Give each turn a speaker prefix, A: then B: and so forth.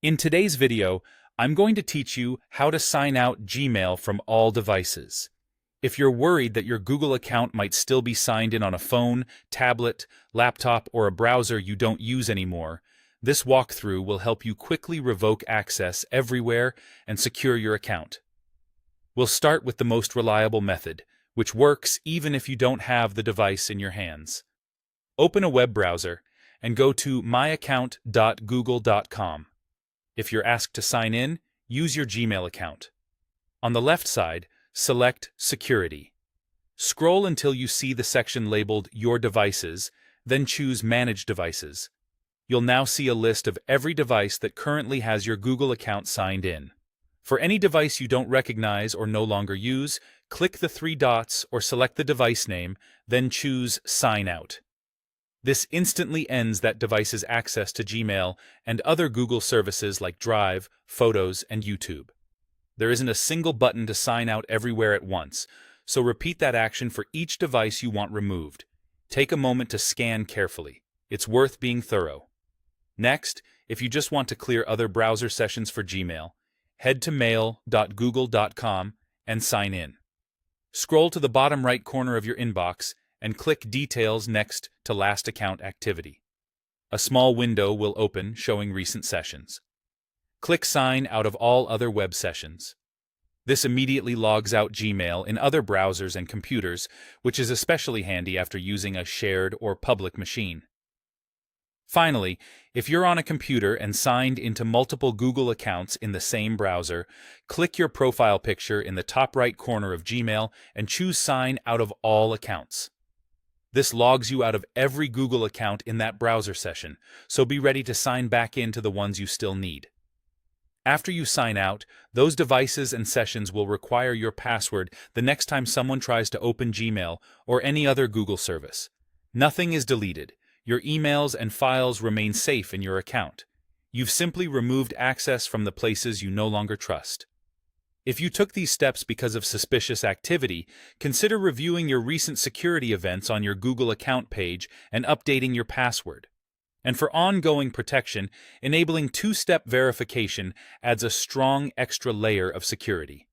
A: In today's video, I'm going to teach you how to sign out Gmail from all devices. If you're worried that your Google account might still be signed in on a phone, tablet, laptop, or a browser you don't use anymore, this walkthrough will help you quickly revoke access everywhere and secure your account. We'll start with the most reliable method, which works even if you don't have the device in your hands. Open a web browser and go to myaccount.google.com. If you're asked to sign in, use your Gmail account. On the left side, select Security. Scroll until you see the section labeled Your Devices, then choose Manage Devices. You'll now see a list of every device that currently has your Google account signed in. For any device you don't recognize or no longer use, click the three dots or select the device name, then choose Sign Out. This instantly ends that device's access to Gmail and other Google services like Drive, Photos, and YouTube. There isn't a single button to sign out everywhere at once, so repeat that action for each device you want removed. Take a moment to scan carefully. It's worth being thorough. Next, if you just want to clear other browser sessions for Gmail, head to mail.google.com and sign in. Scroll to the bottom right corner of your inbox and click Details next to Last Account Activity. A small window will open showing recent sessions. Click Sign out of all other web sessions. This immediately logs out Gmail in other browsers and computers, which is especially handy after using a shared or public machine. Finally, if you're on a computer and signed into multiple Google accounts in the same browser, click your profile picture in the top right corner of Gmail and choose Sign out of all accounts. This logs you out of every Google account in that browser session, so be ready to sign back into the ones you still need. After you sign out, those devices and sessions will require your password the next time someone tries to open Gmail or any other Google service. Nothing is deleted. Your emails and files remain safe in your account. You've simply removed access from the places you no longer trust. If you took these steps because of suspicious activity, consider reviewing your recent security events on your Google account page and updating your password. And for ongoing protection, enabling two-step verification adds a strong extra layer of security.